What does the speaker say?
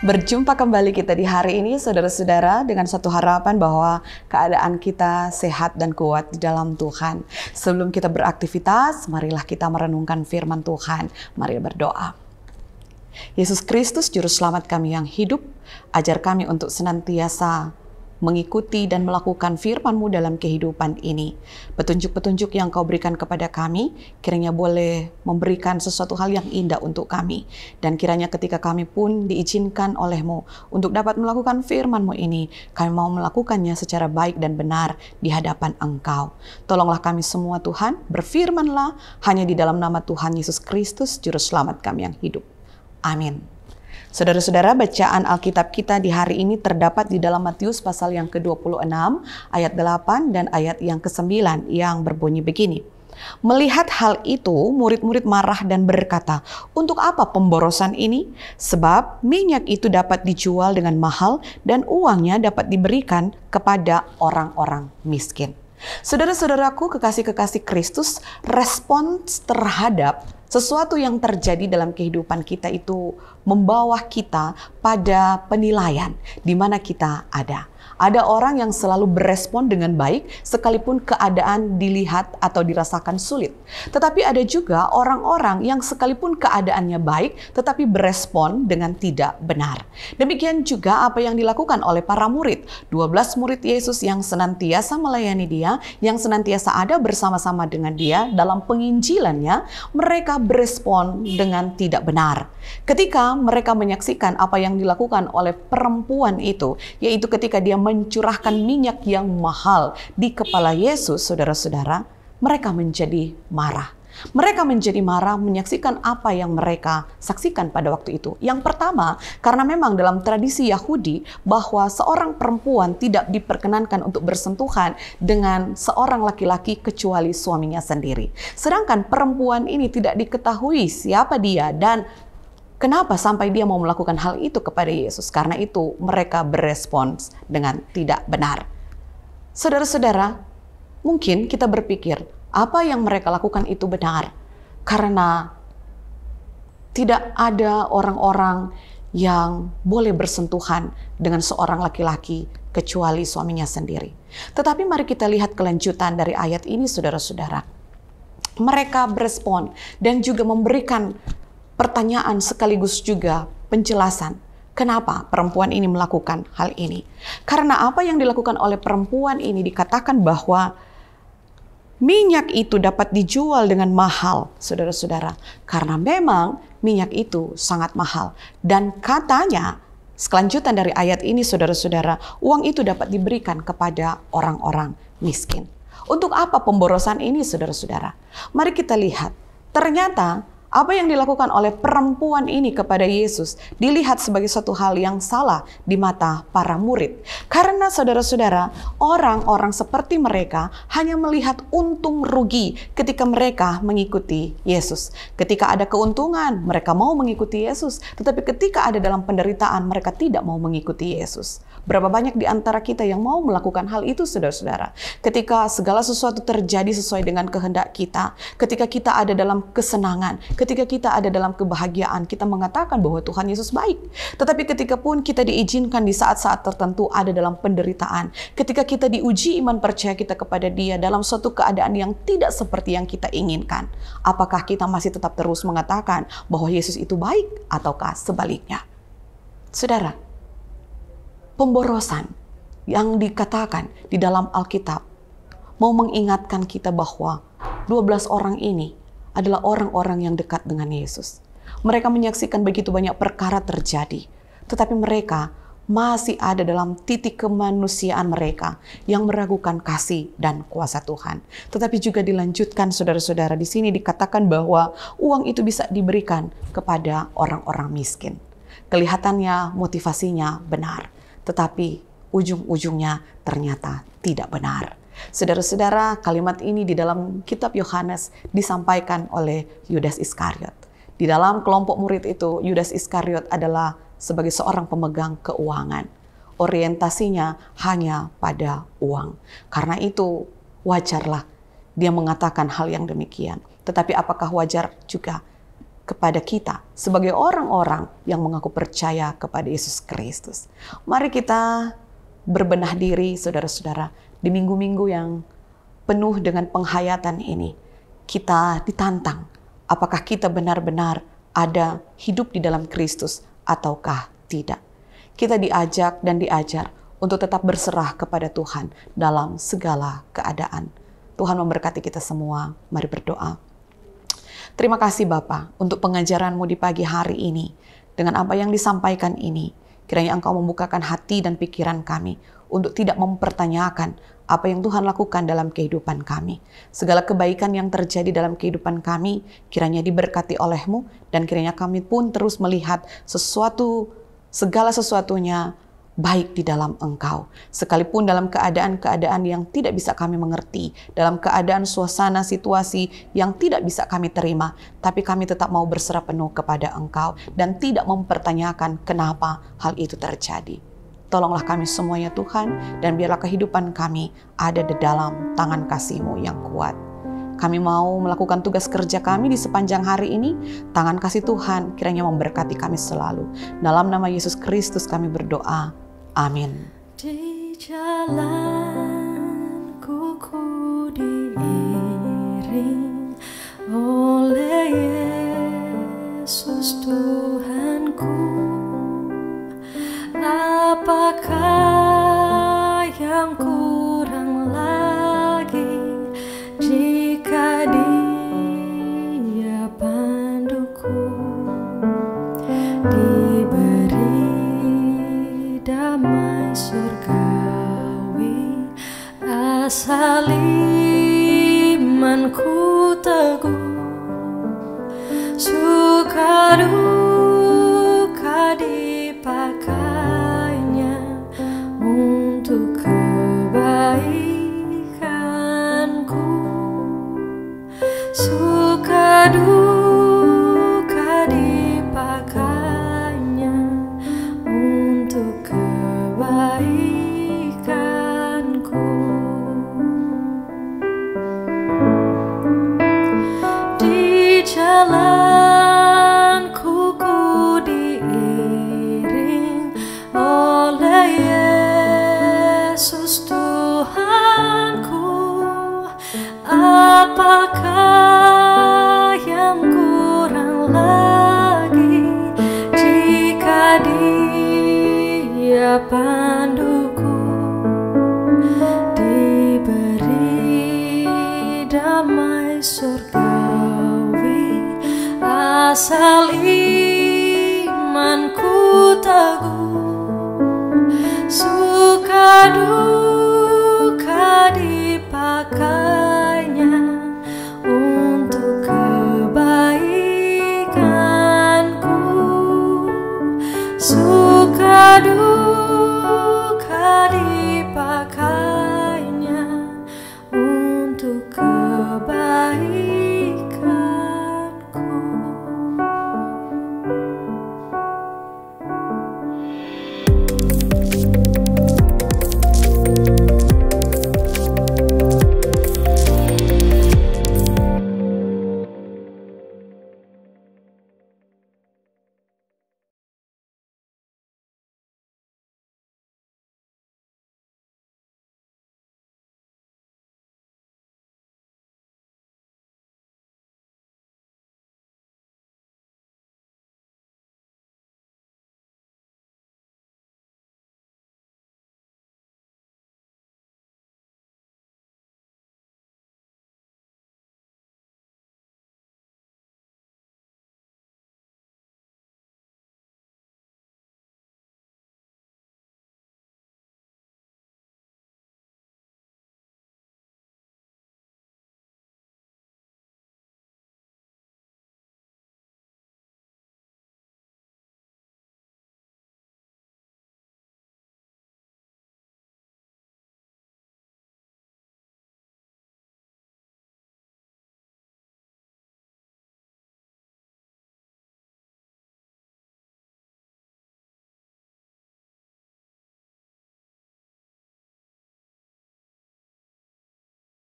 Berjumpa kembali kita di hari ini, saudara-saudara, dengan satu harapan bahwa keadaan kita sehat dan kuat di dalam Tuhan. Sebelum kita beraktivitas, marilah kita merenungkan firman Tuhan. Mari berdoa. Yesus Kristus, Juru Selamat kami yang hidup, ajar kami untuk senantiasa mengikuti dan melakukan firman-Mu dalam kehidupan ini. Petunjuk-petunjuk yang Kau berikan kepada kami, kiranya boleh memberikan sesuatu hal yang indah untuk kami. Dan kiranya ketika kami pun diizinkan oleh-Mu untuk dapat melakukan firman-Mu ini, kami mau melakukannya secara baik dan benar di hadapan Engkau. Tolonglah kami semua Tuhan, berfirmanlah hanya di dalam nama Tuhan Yesus Kristus, Juru Selamat kami yang hidup. Amin. Saudara-saudara, bacaan Alkitab kita di hari ini terdapat di dalam Matius pasal yang ke-26, ayat 8 dan ayat yang ke-9 yang berbunyi begini. Melihat hal itu, murid-murid marah dan berkata, "Untuk apa pemborosan ini? Sebab minyak itu dapat dijual dengan mahal dan uangnya dapat diberikan kepada orang-orang miskin." Saudara-saudaraku, kekasih-kekasih Kristus, respons terhadap sesuatu yang terjadi dalam kehidupan kita itu membawa kita pada penilaian di mana kita ada. Ada orang yang selalu berespon dengan baik sekalipun keadaan dilihat atau dirasakan sulit. Tetapi ada juga orang-orang yang sekalipun keadaannya baik tetapi berespon dengan tidak benar. Demikian juga apa yang dilakukan oleh para murid. 12 murid Yesus yang senantiasa melayani Dia, yang senantiasa ada bersama-sama dengan Dia dalam penginjilannya, mereka berespon dengan tidak benar. Ketika mereka menyaksikan apa yang dilakukan oleh perempuan itu, yaitu ketika dia mencurahkan minyak yang mahal di kepala Yesus, saudara-saudara, mereka menjadi marah. Mereka menjadi marah menyaksikan apa yang mereka saksikan pada waktu itu. Yang pertama, karena memang dalam tradisi Yahudi bahwa seorang perempuan tidak diperkenankan untuk bersentuhan dengan seorang laki-laki kecuali suaminya sendiri. Sedangkan perempuan ini tidak diketahui siapa dia dan kenapa sampai dia mau melakukan hal itu kepada Yesus. Karena itu mereka berespons dengan tidak benar. Saudara-saudara, mungkin kita berpikir, apa yang mereka lakukan itu benar karena tidak ada orang-orang yang boleh bersentuhan dengan seorang laki-laki kecuali suaminya sendiri. Tetapi mari kita lihat kelanjutan dari ayat ini, saudara-saudara. Mereka berespon dan juga memberikan pertanyaan sekaligus juga penjelasan. Kenapa perempuan ini melakukan hal ini? Karena apa yang dilakukan oleh perempuan ini dikatakan bahwa minyak itu dapat dijual dengan mahal, saudara-saudara. Karena memang minyak itu sangat mahal. Dan katanya, selanjutan dari ayat ini, saudara-saudara, uang itu dapat diberikan kepada orang-orang miskin. Untuk apa pemborosan ini, saudara-saudara? Mari kita lihat. Ternyata apa yang dilakukan oleh perempuan ini kepada Yesus dilihat sebagai suatu hal yang salah di mata para murid. Karena saudara-saudara, orang-orang seperti mereka hanya melihat untung rugi ketika mereka mengikuti Yesus. Ketika ada keuntungan, mereka mau mengikuti Yesus. Tetapi ketika ada dalam penderitaan, mereka tidak mau mengikuti Yesus. Berapa banyak di antara kita yang mau melakukan hal itu, saudara-saudara? Ketika segala sesuatu terjadi sesuai dengan kehendak kita, ketika kita ada dalam kesenangan, ketika kita ada dalam kebahagiaan, kita mengatakan bahwa Tuhan Yesus baik. Tetapi ketika pun kita diizinkan di saat-saat tertentu ada dalam penderitaan, ketika kita diuji iman percaya kita kepada Dia dalam suatu keadaan yang tidak seperti yang kita inginkan, apakah kita masih tetap terus mengatakan bahwa Yesus itu baik ataukah sebaliknya? Saudara, pemborosan yang dikatakan di dalam Alkitab mau mengingatkan kita bahwa 12 orang ini adalah orang-orang yang dekat dengan Yesus. Mereka menyaksikan begitu banyak perkara terjadi, tetapi mereka masih ada dalam titik kemanusiaan mereka yang meragukan kasih dan kuasa Tuhan. Tetapi juga dilanjutkan, saudara-saudara, di sini dikatakan bahwa uang itu bisa diberikan kepada orang-orang miskin. Kelihatannya motivasinya benar, tetapi ujung-ujungnya ternyata tidak benar. Saudara-saudara, kalimat ini di dalam kitab Yohanes disampaikan oleh Yudas Iskariot. Di dalam kelompok murid itu, Yudas Iskariot adalah sebagai seorang pemegang keuangan. Orientasinya hanya pada uang. Karena itu wajarlah dia mengatakan hal yang demikian. Tetapi apakah wajar juga kepada kita sebagai orang-orang yang mengaku percaya kepada Yesus Kristus. Mari kita berbenah diri, saudara-saudara, di minggu-minggu yang penuh dengan penghayatan ini. Kita ditantang, apakah kita benar-benar ada hidup di dalam Kristus ataukah tidak. Kita diajak dan diajar untuk tetap berserah kepada Tuhan dalam segala keadaan. Tuhan memberkati kita semua. Mari berdoa. Terima kasih Bapa untuk pengajaran-Mu di pagi hari ini. Dengan apa yang disampaikan ini, kiranya Engkau membukakan hati dan pikiran kami untuk tidak mempertanyakan apa yang Tuhan lakukan dalam kehidupan kami. Segala kebaikan yang terjadi dalam kehidupan kami, kiranya diberkati oleh-Mu, dan kiranya kami pun terus melihat segala sesuatunya baik di dalam Engkau. Sekalipun dalam keadaan-keadaan yang tidak bisa kami mengerti, dalam keadaan suasana situasi yang tidak bisa kami terima, tapi kami tetap mau berserah penuh kepada Engkau dan tidak mempertanyakan kenapa hal itu terjadi. Tolonglah kami semuanya Tuhan, dan biarlah kehidupan kami ada di dalam tangan kasih-Mu yang kuat. Kami mau melakukan tugas kerja kami di sepanjang hari ini. Tangan kasih Tuhan kiranya memberkati kami selalu. Dalam nama Yesus Kristus kami berdoa. Amin. Di jalanku ku diiring oleh Yesus Tuhanku. Apakah yang kurang lagi jika Dia panduku? Diberi damai surgawi, asal imanku teguh, suka duka dipakainya untuk kebaikanku, suka duka dipakainya untuk kebaikanku. Di jalanku ku diiring oleh Yesus Tuhanku. Apakah yang kurang lagi jika Dia panduku? Diberi damai surgawi, asal imanku teguh,